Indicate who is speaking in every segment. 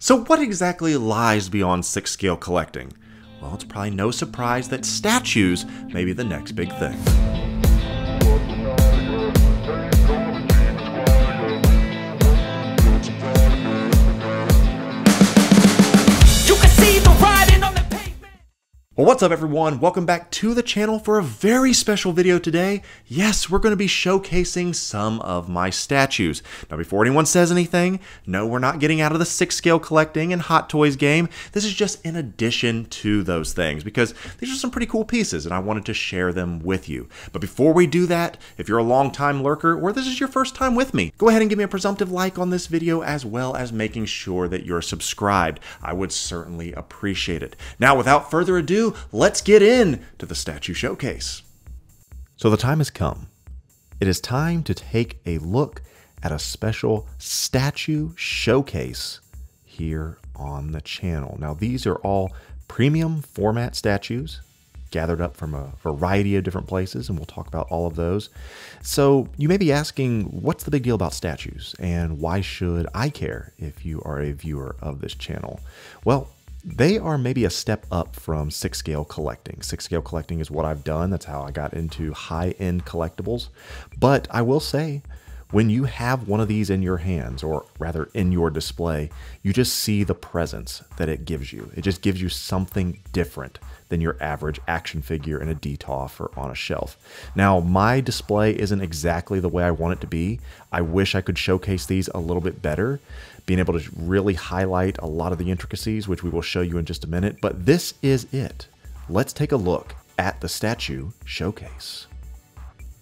Speaker 1: So what exactly lies beyond 6-scale collecting? Well, it's probably no surprise that statues may be the next big thing. Well, what's up everyone? Welcome back to the channel for a very special video today. Yes, we're going to be showcasing some of my statues. Now, before anyone says anything, no, we're not getting out of the 6-scale collecting and Hot Toys game. This is just in addition to those things because these are some pretty cool pieces and I wanted to share them with you. But before we do that, if you're a long-time lurker or this is your first time with me, go ahead and give me a presumptive like on this video as well as making sure that you're subscribed. I would certainly appreciate it. Now, without further ado, let's get in to the statue showcase. So the time has come. It is time to take a look at a special statue showcase here on the channel. Now these are all premium format statues gathered up from a variety of different places, and we'll talk about all of those. So you may be asking, what's the big deal about statues and why should I care if you are a viewer of this channel? Well, they are maybe a step up from 6-scale collecting. 6-scale collecting is what I've done. That's how I got into high-end collectibles. But I will say, when you have one of these in your hands, or rather in your display, you just see the presence that it gives you. It just gives you something different than your average action figure in a DTOF or on a shelf. Now, my display isn't exactly the way I want it to be. I wish I could showcase these a little bit better, being able to really highlight a lot of the intricacies, which we will show you in just a minute, but this is it. Let's take a look at the statue showcase.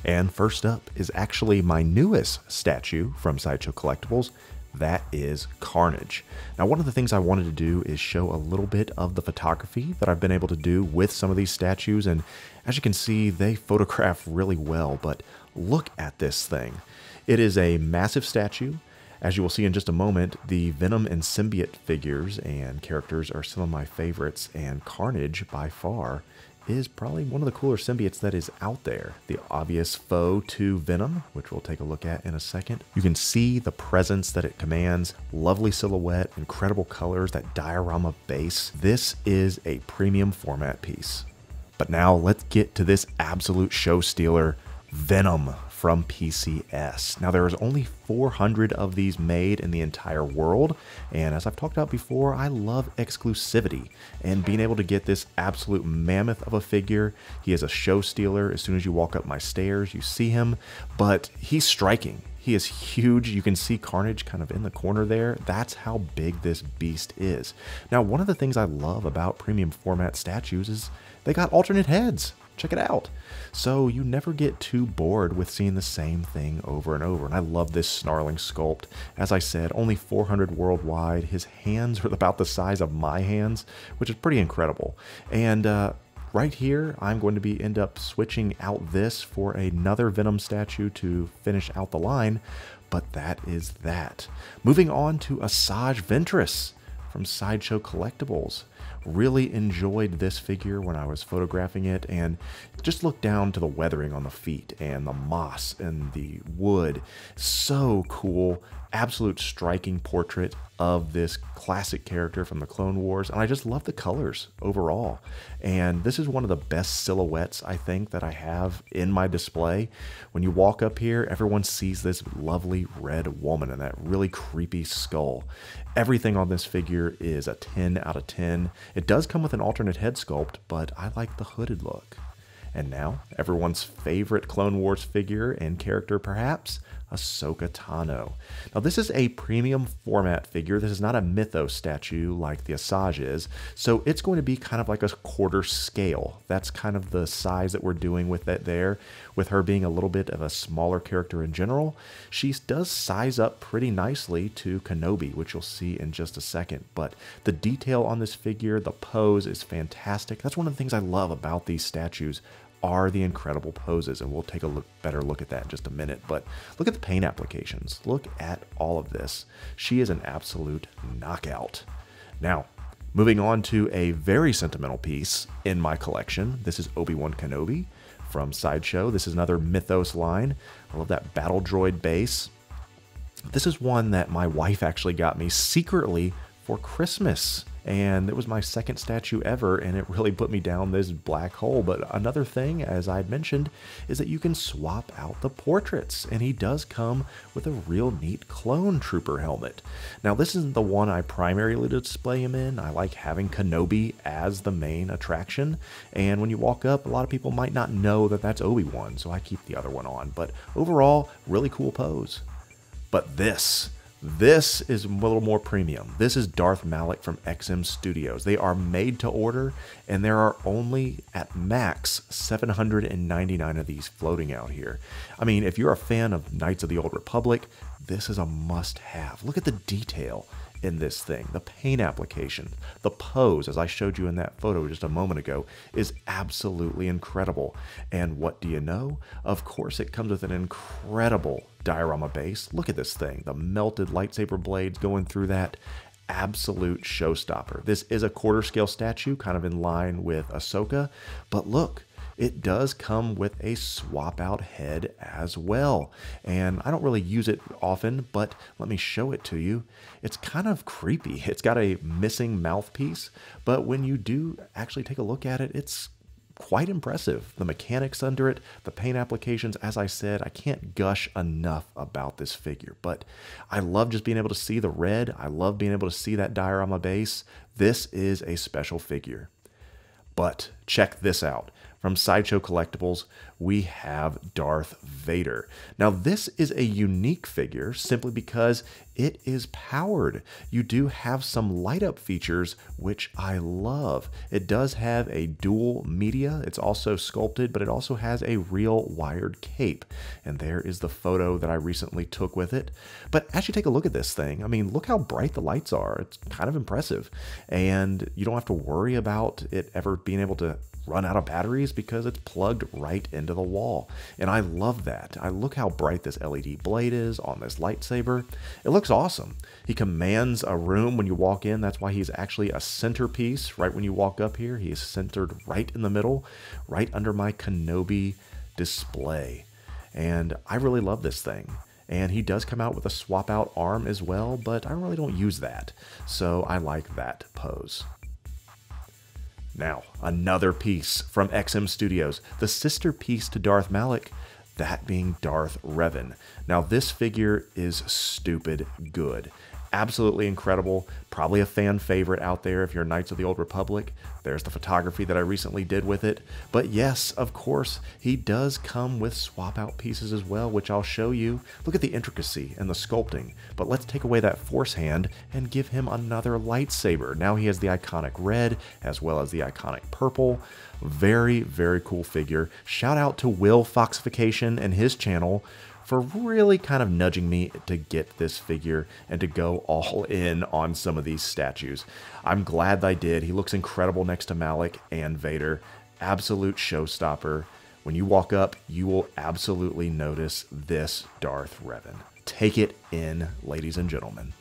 Speaker 1: And first up is actually my newest statue from Sideshow Collectibles. That is Carnage. Now, one of the things I wanted to do is show a little bit of the photography that I've been able to do with some of these statues, and as you can see, they photograph really well, but look at this thing. It is a massive statue. As you will see in just a moment, the Venom and Symbiote figures and characters are some of my favorites, and Carnage, by far, is probably one of the cooler symbiotes that is out there. The obvious foe to Venom, which we'll take a look at in a second. You can see the presence that it commands, lovely silhouette, incredible colors, that diorama base. This is a premium format piece. But now let's get to this absolute show stealer, Venom from PCS. Now there is only 400 of these made in the entire world, and as I've talked about before, I love exclusivity and being able to get this absolute mammoth of a figure. He is a show stealer. As soon as you walk up my stairs, you see him, but he's striking. He is huge. You can see Carnage kind of in the corner there. That's how big this beast is. Now, one of the things I love about premium format statues is they got alternate heads. Check it out. So you never get too bored with seeing the same thing over and over. And I love this snarling sculpt. As I said, only 400 worldwide. His hands are about the size of my hands, which is pretty incredible. And right here, I'm going to end up switching out this for another Venom statue to finish out the line. But that is that. Moving on to Asajj Ventress from Sideshow Collectibles. Really enjoyed this figure when I was photographing it, and just look down to the weathering on the feet and the moss and the wood. So cool. Absolute striking portrait of this classic character from the Clone Wars, and I just love the colors overall. And this is one of the best silhouettes I think that I have in my display. When you walk up here, everyone sees this lovely red woman and that really creepy skull. Everything on this figure is a 10 out of 10. It does come with an alternate head sculpt, but I like the hooded look. And now, everyone's favorite Clone Wars figure and character perhaps, Ahsoka Tano. Now this is a premium format figure. This is not a Mythos statue like the Asajj is, so it's going to be kind of like a quarter scale. That's kind of the size that we're doing with it there. With her being a little bit of a smaller character in general, she does size up pretty nicely to Kenobi, which you'll see in just a second. But the detail on this figure, the pose is fantastic. That's one of the things I love about these statues are the incredible poses, and we'll take a better look at that in just a minute. But look at the paint applications. Look at all of this. She is an absolute knockout. Now, moving on to a very sentimental piece in my collection. This is Obi-Wan Kenobi from Sideshow. This is another Mythos line. I love that battle droid base. This is one that my wife actually got me secretly for Christmas. And it was my second statue ever, and it really put me down this black hole. But another thing, as I had mentioned, is that you can swap out the portraits, and he does come with a real neat clone trooper helmet. Now, this isn't the one I primarily display him in. I like having Kenobi as the main attraction, and when you walk up, a lot of people might not know that that's Obi-Wan, so I keep the other one on. But overall, really cool pose. But this is a little more premium. This is Darth Malak from XM Studios. They are made to order, and there are only at max 799 of these floating out here. I mean, if you're a fan of Knights of the Old Republic, this is a must-have. Look at the detail in this thing. The paint application, the pose, as I showed you in that photo just a moment ago, is absolutely incredible. And what do you know? Of course, it comes with an incredible diorama base. Look at this thing, the melted lightsaber blades going through that. Absolute showstopper. This is a quarter scale statue, kind of in line with Ahsoka, but look, it does come with a swap out head as well. And I don't really use it often, but let me show it to you. It's kind of creepy. It's got a missing mouthpiece, but when you do actually take a look at it, it's quite impressive. The mechanics under it, the paint applications, as I said, I can't gush enough about this figure, but I love just being able to see the red. I love being able to see that diorama base. This is a special figure. But check this out. From Sideshow Collectibles, we have Darth Vader. Now, this is a unique figure simply because it is powered. You do have some light up features, which I love. It does have a dual media. It's also sculpted, but it also has a real wired cape. And there is the photo that I recently took with it. But as you take a look at this thing, I mean, look how bright the lights are. It's kind of impressive. And you don't have to worry about it ever being able to run out of batteries because it's plugged right into the wall. And I love that. I look how bright this LED blade is on this lightsaber. It looks awesome. He commands a room when you walk in. That's why he's actually a centerpiece right when you walk up here. He is centered right in the middle, right under my Kenobi display. And I really love this thing. And he does come out with a swap out arm as well, but I really don't use that. So I like that pose. Now, another piece from XM Studios, the sister piece to Darth Malak, that being Darth Revan. Now, this figure is stupid good. Absolutely incredible. Probably a fan favorite out there if you're Knights of the Old Republic. There's the photography that I recently did with it. But yes, of course, he does come with swap out pieces as well, which I'll show you. Look at the intricacy and the sculpting. But let's take away that force hand and give him another lightsaber. Now he has the iconic red as well as the iconic purple. Very, very cool figure. Shout out to Will Foxification and his channel for really kind of nudging me to get this figure and to go all in on some of these statues. I'm glad that I did. He looks incredible next to Malak and Vader. Absolute showstopper. When you walk up, you will absolutely notice this Darth Revan. Take it in, ladies and gentlemen.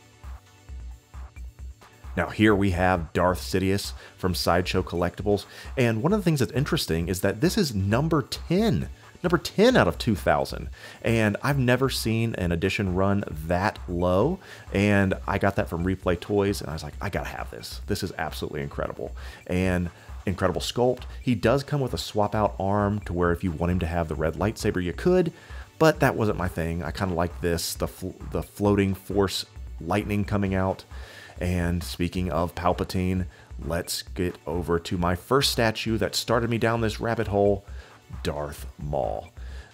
Speaker 1: Now here we have Darth Sidious from Sideshow Collectibles, and one of the things that's interesting is that this is number 10. Number 10 out of 2,000. And I've never seen an edition run that low. And I got that from Replay Toys, and I was like, I gotta have this. This is absolutely incredible. And incredible sculpt. He does come with a swap out arm to where if you want him to have the red lightsaber, you could, but that wasn't my thing. I kind of like this, the floating force lightning coming out. And speaking of Palpatine, let's get over to my first statue that started me down this rabbit hole, Darth Maul.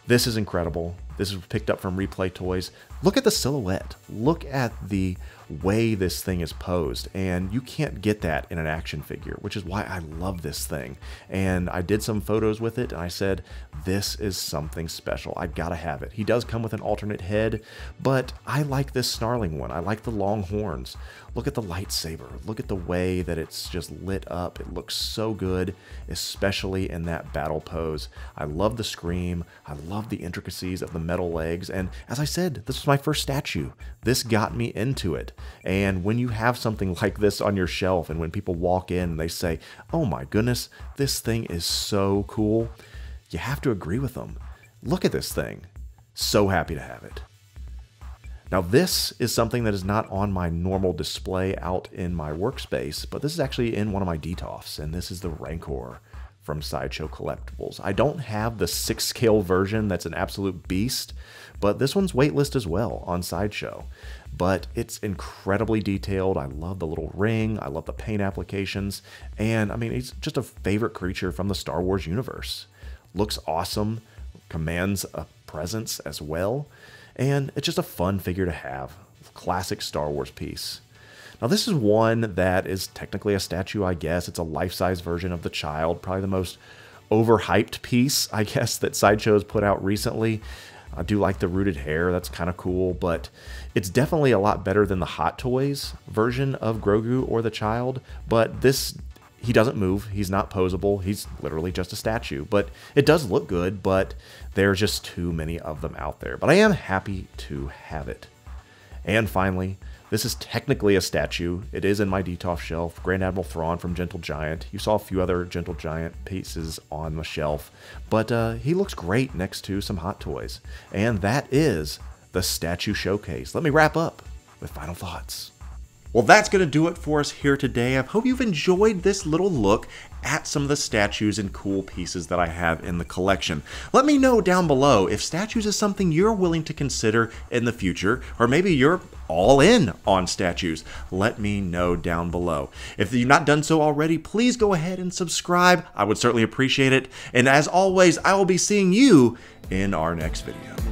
Speaker 1: This is incredible. This is picked up from Replay Toys. Look at the silhouette. Look at the way this thing is posed, and you can't get that in an action figure, which is why I love this thing. And I did some photos with it, and I said, this is something special. I gotta have it. He does come with an alternate head, but I like this snarling one. I like the long horns. Look at the lightsaber. Look at the way that it's just lit up. It looks so good, especially in that battle pose. I love the scream. I love the intricacies of the metal legs. And as I said, this was my first statue. This got me into it. And when you have something like this on your shelf, and when people walk in and they say, oh my goodness, this thing is so cool, you have to agree with them. Look at this thing. So happy to have it. Now this is something that is not on my normal display out in my workspace, but this is actually in one of my DTOFs, and this is the Rancor from Sideshow Collectibles. I don't have the 6-scale version that's an absolute beast, but this one's waitlist as well on Sideshow. But it's incredibly detailed. I love the little ring, I love the paint applications, and I mean, he's just a favorite creature from the Star Wars universe. Looks awesome, commands a presence as well, and it's just a fun figure to have. Classic Star Wars piece. Now this is one that is technically a statue, I guess. It's a life-size version of the child, probably the most overhyped piece, I guess, that Sideshow's put out recently. I do like the rooted hair, that's kind of cool, but it's definitely a lot better than the Hot Toys version of Grogu or the child. But this, he doesn't move, he's not posable, he's literally just a statue. But it does look good, but there's just too many of them out there. But I am happy to have it. And finally, this is technically a statue. It is in my DTOF shelf. Grand Admiral Thrawn from Gentle Giant. You saw a few other Gentle Giant pieces on the shelf, but he looks great next to some Hot Toys. And that is the statue showcase. Let me wrap up with final thoughts. Well, that's going to do it for us here today. I hope you've enjoyed this little look at some of the statues and cool pieces that I have in the collection. Let me know down below if statues is something you're willing to consider in the future, or maybe you're all in on statues. Let me know down below. If you've not done so already, please go ahead and subscribe. I would certainly appreciate it. And as always, I will be seeing you in our next video.